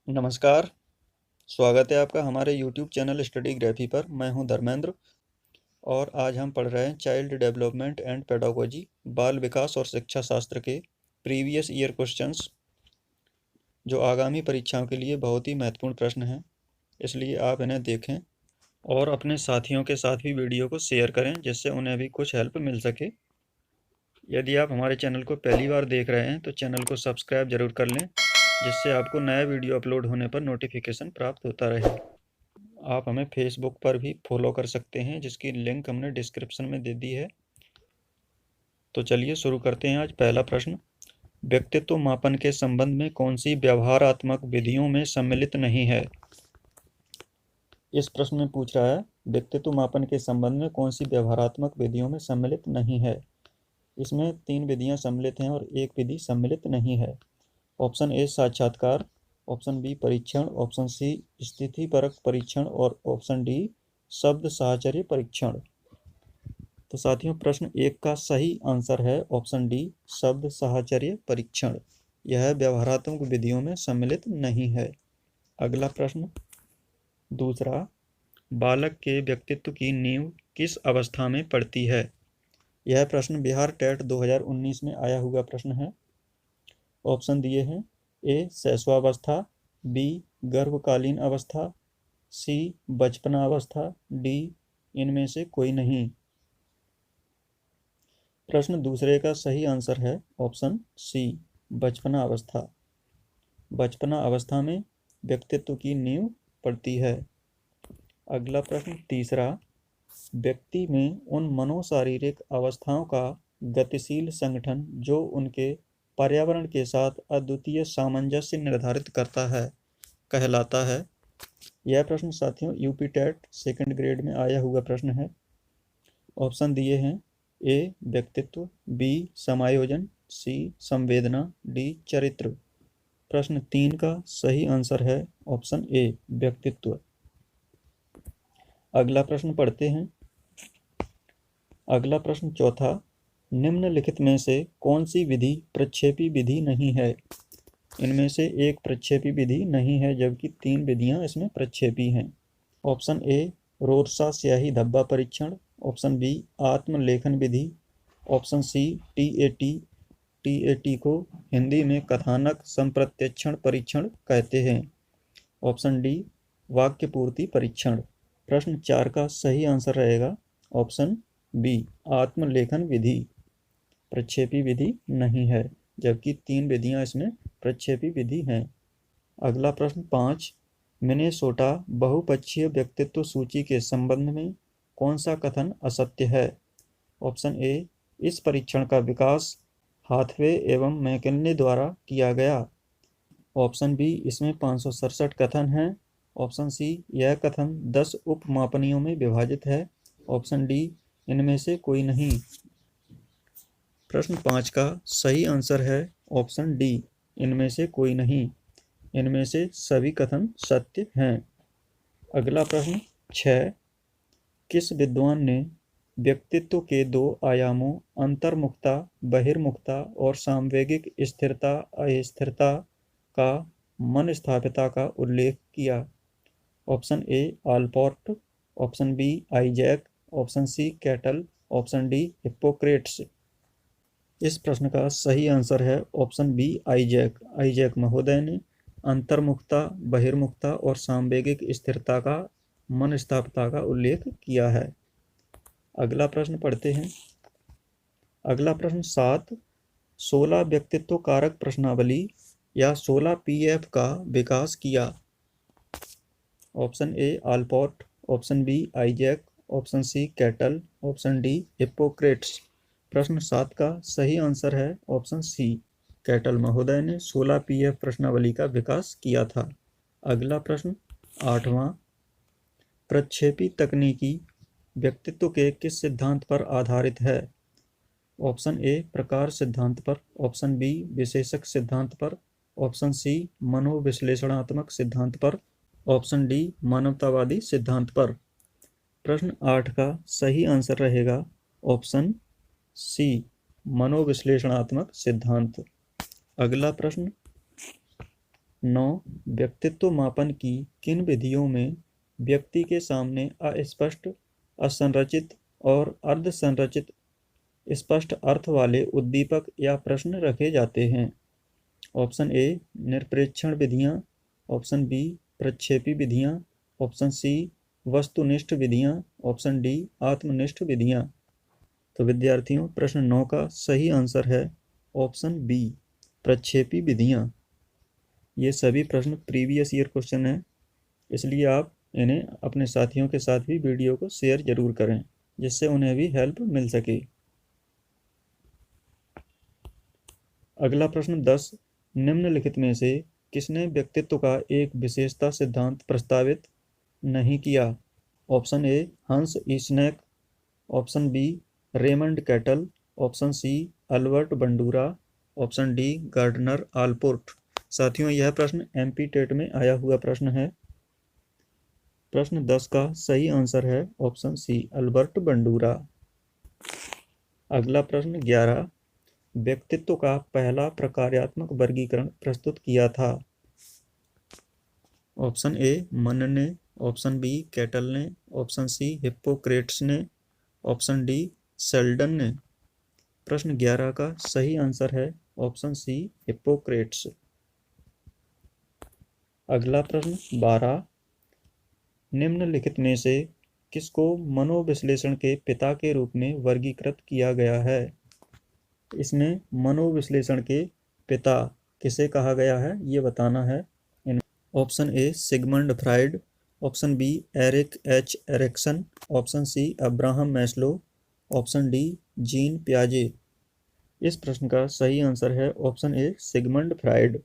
नमस्कार, स्वागत है आपका हमारे यूट्यूब चैनल स्टडी ग्राफी पर। मैं हूं धर्मेंद्र और आज हम पढ़ रहे हैं चाइल्ड डेवलपमेंट एंड पेडागोजी, बाल विकास और शिक्षा शास्त्र के प्रीवियस ईयर क्वेश्चंस, जो आगामी परीक्षाओं के लिए बहुत ही महत्वपूर्ण प्रश्न हैं। इसलिए आप इन्हें देखें और अपने साथियों के साथ भी वीडियो को शेयर करें, जिससे उन्हें भी कुछ हेल्प मिल सके। यदि आप हमारे चैनल को पहली बार देख रहे हैं तो चैनल को सब्सक्राइब जरूर कर लें, जिससे आपको नया वीडियो अपलोड होने पर नोटिफिकेशन प्राप्त होता रहे। आप हमें फेसबुक पर भी फॉलो कर सकते हैं, जिसकी लिंक हमने डिस्क्रिप्शन में दे दी है। तो चलिए शुरू करते हैं। आज पहला प्रश्न, व्यक्तित्व मापन के संबंध में कौन सी व्यवहारात्मक विधियों में सम्मिलित नहीं है। इस प्रश्न में पूछ रहा है व्यक्तित्व मापन के संबंध में कौन सी व्यवहारात्मक विधियों में सम्मिलित नहीं है। इसमें 3 विधियां सम्मिलित हैं और एक विधि सम्मिलित नहीं है। ऑप्शन ए साक्षात्कार, ऑप्शन बी परीक्षण, ऑप्शन सी स्थितिपरक परीक्षण और ऑप्शन डी शब्द साहचर्य परीक्षण। तो साथियों, प्रश्न 1 का सही आंसर है ऑप्शन डी शब्द साहचर्य परीक्षण। यह व्यवहारात्मक विधियों में सम्मिलित नहीं है। अगला प्रश्न, दूसरा, बालक के व्यक्तित्व की नींव किस अवस्था में पड़ती है। यह प्रश्न बिहार टेट 2019 में आया हुआ प्रश्न है। ऑप्शन दिए हैं, ए शैशवावस्था, बी गर्भकालीन अवस्था, सी बचपनावस्था, डी इनमें से कोई नहीं। प्रश्न दूसरे का सही आंसर है ऑप्शन सी बचपना अवस्था। बचपना अवस्था में व्यक्तित्व की नींव पड़ती है। अगला प्रश्न तीसरा, व्यक्ति में उन मनोशारीरिक अवस्थाओं का गतिशील संगठन जो उनके पर्यावरण के साथ अद्वितीय सामंजस्य निर्धारित करता है कहलाता है। यह प्रश्न साथियों यूपी टेट 2nd ग्रेड में आया हुआ प्रश्न है। ऑप्शन दिए हैं, ए व्यक्तित्व, बी समायोजन, सी संवेदना, डी चरित्र। प्रश्न 3 का सही आंसर है ऑप्शन ए व्यक्तित्व। अगला प्रश्न पढ़ते हैं। अगला प्रश्न चौथा, निम्नलिखित में से कौन सी विधि प्रक्षेपी विधि नहीं है। इनमें से एक प्रक्षेपी विधि नहीं है, जबकि 3 विधियां इसमें प्रक्षेपी हैं। ऑप्शन ए रोरसा स्याही धब्बा परीक्षण, ऑप्शन बी आत्मलेखन विधि, ऑप्शन सी टीएटी को हिंदी में कथानक संप्रत्यक्षण परीक्षण कहते हैं, ऑप्शन डी वाक्य पूर्ति परीक्षण। प्रश्न 4 का सही आंसर रहेगा ऑप्शन बी आत्मलेखन विधि प्रक्षेपी विधि नहीं है, जबकि 3 विधियां इसमें प्रक्षेपी विधि हैं। अगला प्रश्न 5, मिनेसोटा बहुपक्षीय व्यक्तित्व सूची के संबंध में कौन सा कथन असत्य है। ऑप्शन ए इस परीक्षण का विकास हाथवे एवं मैकिन्ले द्वारा किया गया, ऑप्शन बी इसमें 567 कथन हैं, ऑप्शन सी यह कथन 10 उप मापनियों में विभाजित है, ऑप्शन डी इनमें से कोई नहीं। प्रश्न 5 का सही आंसर है ऑप्शन डी इनमें से कोई नहीं। इनमें से सभी कथन सत्य हैं। अगला प्रश्न 6, किस विद्वान ने व्यक्तित्व के 2 आयामों अंतर्मुखता बहिर्मुखता और सामवेगिक स्थिरता अस्थिरता का मन स्थापिता का उल्लेख किया। Option A Allport, option B Isaac, option C Cattell, option D Hippocrates. इस प्रश्न का सही आंसर है ऑप्शन बी आइजैक। आइजैक महोदय ने अंतर्मुखता बहिर्मुखता और सामवेगिक स्थिरता का मन स्थापिता का उल्लेख किया है। अगला प्रश्न पढ़ते हैं। अगला प्रश्न 7, 16 व्यक्तित्व कारक प्रश्नावली या 16 पीएफ का विकास किया। Option A Allport, option B Isaac, option C Cattell, option D Hippocrates. प्रश्न 7 का सही आंसर है ऑप्शन सी कैटल महोदय ने 16 पीएफ प्रश्नावली का विकास किया था। अगला प्रश्न 8वां, प्रक्षेपी तकनीकी व्यक्तित्व के किस सिद्धांत पर आधारित है। ऑप्शन ए प्रकार सिद्धांत पर, ऑप्शन बी विशेषक सिद्धांत पर, ऑप्शन सी मनोविश्लेषणात्मक सिद्धांत पर, ऑप्शन डी मानवतावादी सिद्धांत पर। प्रश्न 8 का सही आंसर रहेगा ऑप्शन सी मनोविश्लेषणात्मक सिद्धांत। अगला प्रश्न 9. व्यक्तित्व मापन की किन विधियों में व्यक्ति के सामने अस्पष्ट, असंरचित और अर्धसंरचित स्पष्ट अर्थ वाले उद्दीपक या प्रश्न रखे जाते हैं? ऑप्शन ए निरपेक्षण विधियाँ, ऑप्शन बी प्रक्षेपी विधियाँ, ऑप्शन सी वस्तुनिष्ठ विधियाँ, ऑप्शन डी आत्मनिष्ठ विधियाँ। तो विद्यार्थियों, प्रश्न 9 का सही आंसर है ऑप्शन बी प्रक्षेपी विधियाँ। ये सभी प्रश्न प्रीवियस ईयर क्वेश्चन हैं, इसलिए आप इन्हें अपने साथियों के साथ भी वीडियो को शेयर जरूर करें, जिससे उन्हें भी हेल्प मिल सके। अगला प्रश्न 10. निम्नलिखित में से किसने व्यक्तित्व का एक विशेषता सिद्धांत प्रस्तावित नहीं किया? Option A Hans Eysenck, option B Raymond Cattell, option C Albert Bandura, option D Gardner Allport. साथियों, यह प्रश्न एमपी टेट में आया हुआ प्रश्न है। प्रश्न 10 का सही आंसर है ऑप्शन सी अल्बर्ट बंडूरा। अगला प्रश्न 11. व्यक्तित्व का पहला प्रकार्यात्मक वर्गीकरण प्रस्तुत किया था? ऑप्शन ए मन ने, ऑप्शन बी कैटल ने, ऑप्शन सी हिप्पोक्रेट्स ने, ऑप्शन डी सेल्डन ने। प्रश्न 11 का सही आंसर है ऑप्शन सी हिप्पोक्रेट्स। अगला प्रश्न 12. निम्नलिखित में से किसको मनोविश्लेषण के पिता के रूप में वर्गीकृत किया गया है? इसमें मनोविश्लेषण के पिता किसे कहा गया है, ये बताना है। Option A Sigmund Freud, option B Erik H Erikson, option C Abraham Maslow, option D Jean पियाजे। इस प्रश्न का सही आंसर है option A Sigmund Freud.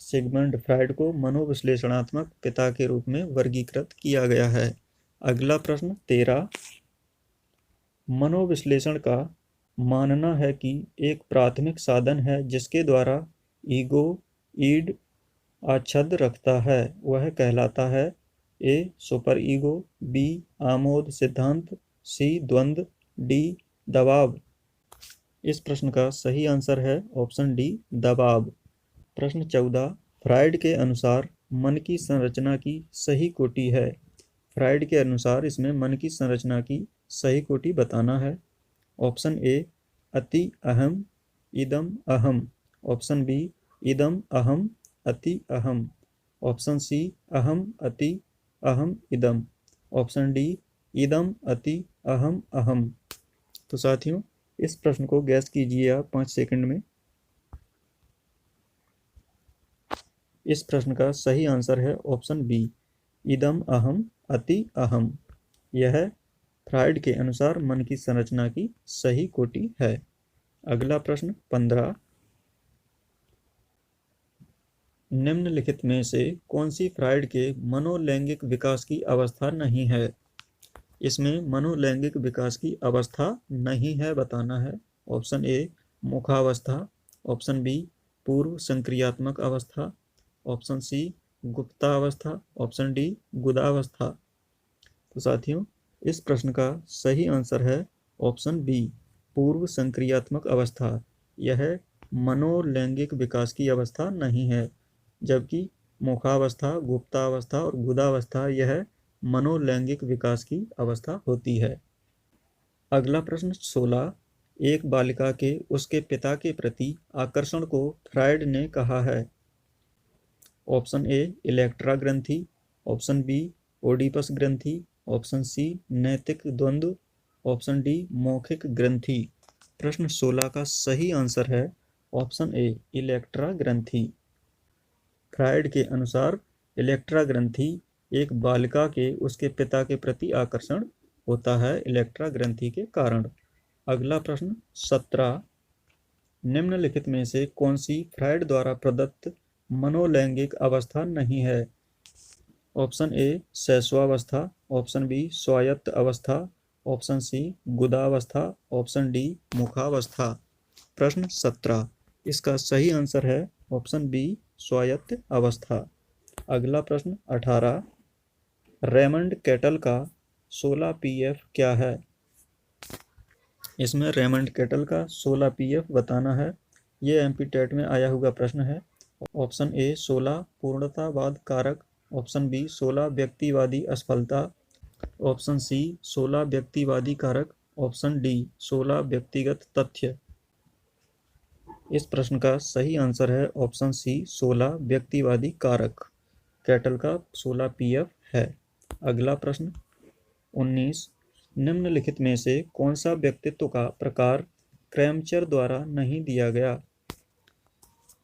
Sigmund Freud को मनोविश्लेषणात्मक पिता के रूप में वर्गीकृत किया गया है। अगला प्रश्न 13. मनोविश्लेषण का मानना है कि एक प्राथमिक साधन है जिसके द्वारा ईगो ईड आच्छद रखता है, वह कहलाता है? ए सुपर ईगो, बी आमोद सिद्धांत, सी द्वंद्व, डी दबाव। इस प्रश्न का सही आंसर है ऑप्शन डी दबाव। प्रश्न 14. फ्राइड के अनुसार मन की संरचना की सही कोटि है? फ्राइड के अनुसार इसमें मन की संरचना की सही कोटि बताना है। ऑप्शन ए अति अहम इदम अहम, ऑप्शन बी इदम अहम अति अहम, ऑप्शन सी अहम अति अहम इदम, ऑप्शन डी इदम अति अहम अहम। तो साथियों, इस प्रश्न को गैस कीजिए आप 5 सेकंड में। इस प्रश्न का सही आंसर है ऑप्शन बी इदम अहम अति अहम। यह फ्राइड के अनुसार मन की संरचना की सही कोटि है। अगला प्रश्न 15. निम्नलिखित में से कौन सी फ्राइड के मनोलैंगिक विकास की अवस्था नहीं है? इसमें मनोलैंगिक विकास की अवस्था नहीं है बताना है। ऑप्शन ए मुखावस्था, ऑप्शन बी पूर्व संक्रियात्मक अवस्था, ऑप्शन सी गुप्तावस्था, ऑप्शन डी गुदावस्था। तो साथियों, इस प्रश्न का सही आंसर है ऑप्शन बी पूर्व संक्रियात्मक अवस्था। यह मनोलैंगिक विकास की अवस्था नहीं है, जबकि मुखावस्था, गुप्तावस्था और गुदावस्था यह मनोलैंगिक विकास की अवस्था होती है। अगला प्रश्न 16. एक बालिका के उसके पिता के प्रति आकर्षण को फ्राइड ने कहा है? ऑप्शन ए इलेक्ट्रा ग्रंथि, ऑप्शन बी ओडिपस ग्रंथि, ऑप्शन सी नैतिक द्वंद्व, ऑप्शन डी मौखिक ग्रंथि। प्रश्न 16 का सही आंसर है ऑप्शन ए इलेक्ट्रा ग्रंथि। फ्राइड के अनुसार इलेक्ट्रा ग्रंथि एक बालिका के उसके पिता के प्रति आकर्षण होता है इलेक्ट्रा ग्रंथि के कारण। अगला प्रश्न 17. निम्नलिखित में से कौन सी फ्राइड द्वारा प्रदत्त मनोलैंगिक अवस्था नहीं है? ऑप्शन ए शैशवावस्था, ऑप्शन बी स्वायत्त अवस्था, ऑप्शन सी गुदावस्था, ऑप्शन डी मुखावस्था। प्रश्न 17. इसका सही आंसर है ऑप्शन बी स्वायत्त अवस्था। अगला प्रश्न 18. रेमंड कैटल का 16 पीएफ क्या है? इसमें रेमंड कैटल का 16 पीएफ बताना है। ये एमपी टेट में आया हुआ प्रश्न है। ऑप्शन ए 16 पूर्णतावाद कारक, ऑप्शन बी 16 व्यक्तिवादी असफलता, ऑप्शन सी 16 व्यक्तिवादी कारक, ऑप्शन डी 16 व्यक्तिगत तथ्य। इस प्रश्न का सही आंसर है ऑप्शन सी 16 व्यक्तिवादी कारक। कैटल का 16 पीएफ है। अगला प्रश्न 19, निम्नलिखित में से कौन सा व्यक्तित्व का प्रकार क्रैमचर द्वारा नहीं दिया गया?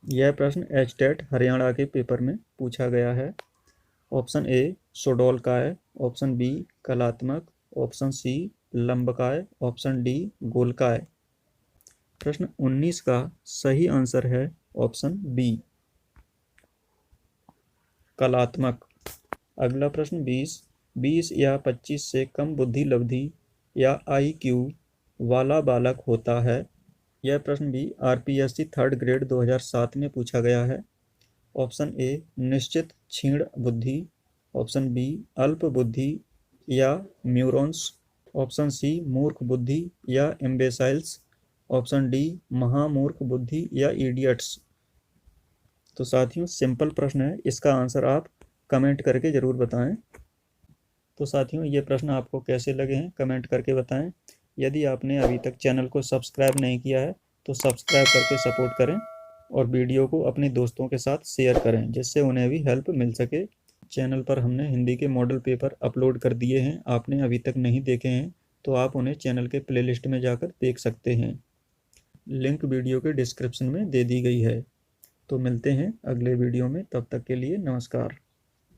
यह प्रश्न एचटेट हरियाणा के पेपर में पूछा गया है। ऑप्शन ए सोडोलकाय, ऑप्शन बी कलात्मक, ऑप्शन सी लंबकाय, ऑप्शन डी गोलकाय। प्रश्न 19 का सही आंसर है ऑप्शन बी कलात्मक। अगला प्रश्न 20 या 25 से कम बुद्धि लब्धि या IQ वाला बालक होता है। यह प्रश्न भी RPSC 3rd ग्रेड 2007 में पूछा गया है। ऑप्शन ए निश्चित क्षीण बुद्धि, ऑप्शन बी अल्प बुद्धि या म्यूरॉन्स, ऑप्शन सी मूर्ख बुद्धि या इम्बेसाइल्स, ऑप्शन डी महामूर्ख बुद्धि या इडियट्स। तो साथियों सिंपल प्रश्न है, इसका आंसर आप कमेंट करके ज़रूर बताएं। तो साथियों ये प्रश्न आपको कैसे लगे हैं कमेंट करके बताएं। यदि आपने अभी तक चैनल को सब्सक्राइब नहीं किया है तो सब्सक्राइब करके सपोर्ट करें और वीडियो को अपने दोस्तों के साथ शेयर करें जिससे उन्हें भी हेल्प मिल सके। चैनल पर हमने हिंदी के मॉडल पेपर अपलोड कर दिए हैं, आपने अभी तक नहीं देखे हैं तो आप उन्हें चैनल के प्लेलिस्ट में जाकर देख सकते हैं। लिंक वीडियो के डिस्क्रिप्शन में दे दी गई है। तो मिलते हैं अगले वीडियो में, तब तक के लिए नमस्कार।